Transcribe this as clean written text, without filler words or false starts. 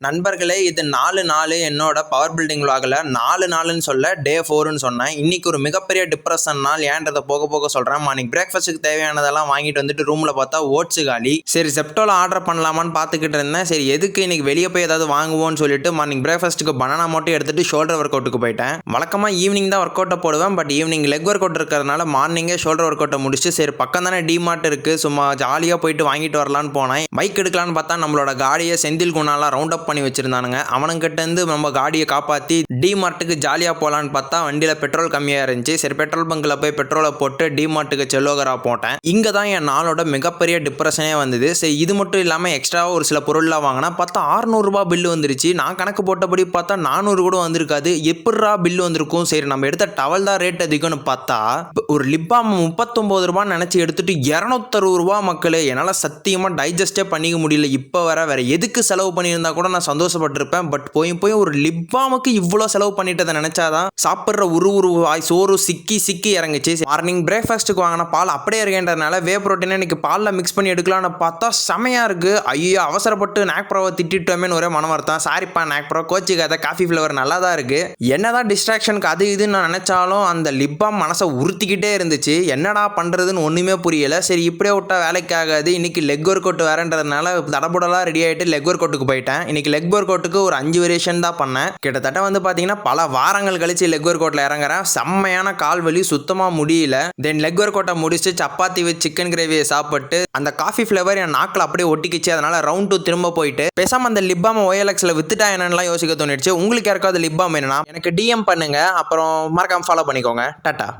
நண்பர்களே, இது 4 நாள் என்னோட பவர் பில்டிங் விளாகில் 4 நாளுன்னு சொல்ல டே 4ன்னு சொன்னேன். இன்னைக்கு ஒரு மிகப்பெரிய டிப்ரெஷன் நாள். ஏன்றதை போக போக சொல்கிறேன். மார்னிங் பிரேக்ஃபாஸ்ட்டுக்கு தேவையானதெல்லாம் வாங்கிட்டு வந்துட்டு ரூமில் பார்த்தா ஓட்ஸு காலி. சரி, செப்டோவில் ஆர்டர் பண்ணலாமான்னு பார்த்துக்கிட்டு இருந்தேன். சரி, எதுக்கு இன்னைக்கு வெளியே போய் ஏதாவது வாங்குவோன்னு சொல்லிட்டு மார்னிங் பிரேக்ஃபாஸ்ட்டுக்கு பனானா மட்டும் எடுத்துட்டு ஷோல்டர் ஒர்க் அவுட்டுக்கு போயிட்டேன். வழக்கமாக ஈவினிங் தான் ஒர்க் அவுட்டை போடுவேன். But evening leg work out இருக்கிறதுனால மார்னிங்கே ஷோல்டர் ஒர்க் அவுட்டை முடிச்சு சரி பக்கம் தானே டிமார்ட் இருக்குது, சும்மா ஜாலியாக போயிட்டு வாங்கிட்டு வரலான்னு போனேன். பைக் எடுக்கலான்னு பார்த்தா நம்மளோட காடியை செந்தில் குணாலாம் ரவுண்ட் அப் பண்ணி வச்சிருந்தானுங்க. அவனுங்கிட்ட இருந்து நம்ம காடியை காப்பாற்றி டிமார்ட்டுக்கு ஜாலியாக போகலான்னு பார்த்தா வண்டியில் பெட்ரோல் கம்மியாக இருந்துச்சு. சரி, பெட்ரோல் பங்கில் போய் பெட்ரோலை போட்டு டிமார்ட்டுக்கு செல்லோகரா போட்டேன். இங்கே தான் என் நாளோட மிகப்பெரிய டிப்ரெஷனே வந்தது. சரி, இது மட்டும் இல்லாமல் எக்ஸ்ட்ராவாக ஒரு சில பொருள்லாம் வாங்கினா பார்த்தா 600 ரூபா பில்லு வந்துருச்சு. நான் கணக்கு போட்டபடி பார்த்தா 400 கூட வந்திருக்காது. எப்படிரா பில்லு வந்திருக்கும்? சரி, நம்ம எடுத்த டவல் தான் ரேட் அதிகம்னு பார்த்தா ஒரு லிப்பாம் 39 ரூபான்னு நினச்சி எடுத்துட்டு 260 ரூபா. மக்களே, என்னால் சத்தியமாக டைஜஸ்டே பண்ணிக்க முடியல. இப்போ வேற எதுக்கு செலவு பண்ணியிருந்தா கூட நான் சந்தோஷப்பட்டிருப்பேன். பட் போய் ஒரு லிப்பாமுக்கு இவ்வளோ செலவு பண்ணிட்டதை நினைச்சாதான் சாப்பிட்ற ஒரு வாய் சோறு சிக்கி இறங்குச்சு. மார்னிங் பிரேக்ஃபாஸ்ட்டுக்கு வாங்கின பால் அப்படியே இருக்கேன்றதுனால வே புரோட்டீனை இன்னைக்கு பாலில் மிக்ஸ் பண்ணி எடுக்கலான்னு பார்த்தா செமையாக இருக்குது. ஐயோ, அவசரப்பட்டு நாக் ப்ரோவை திட்டோமேன்னு ஒரே மனம் வருத்தான். சாரிப்பா நாக் ப்ரோ, கோச்சிக்காத, காஃபி ஃப்ளேவர் நல்லா தான் இருக்குது. என்னதான் டிஸ்ட்ராக்ஷனுக்கு அது இதுன்னு நான் நினச்சாலும் அந்த லிப்பாம் மனசை உறுத்திக்கிட்டே இருந்துச்சு. என்னடா பண்ணுறதுன்னு ஒன்றுமே புரியலை. சரி, இப்படியே விட்டா வேலைக்கு ஆகாது. இன்னைக்கு லெக் ஒர்க் அவுட் வேறன்றதுனால தடபுடலாம் ரெடி ஆகிட்டு லெக் ஒர்க் அவுட்டுக்கு போயிட்டேன். இன்னைக்கு லெக் ஒர்க் அவுட்டுக்கு ஒரு 5 வேரியேஷன் தான் பண்ணேன். கிட்டத்தட்ட பார்த்தீங்கன்னா பல வாரங்கள் கழிச்சு லெக் ஒர்க் அவுட்ல இறங்குறேன். செம்மையான கால் வலி, சுத்தமாக முடியல. தென் லெக் ஒர்க் அவுட்டை முடிச்சு சப்பாத்தி வச்சு சிக்கன் கிரேவியை சாப்பிட்டு அந்த காஃபி ஃப்ளேவர் என் நாக்கில் அப்படியே ஒட்டிக்கிச்சு. அதனால ரவுண்ட் 2 திரும்ப போயிட்டு பேசாம அந்த லிப்பாம OLXல வித்துட்டா என்னன்னு யோசிக்க தோணிடுச்சு. உங்களுக்கு யாருக்காவது லிப்பாம் வேணும்னா எனக்கு DM பண்ணுங்க. அப்புறம் மறக்காம ஃபாலோ பண்ணிக்கோங்க. டாட்டா.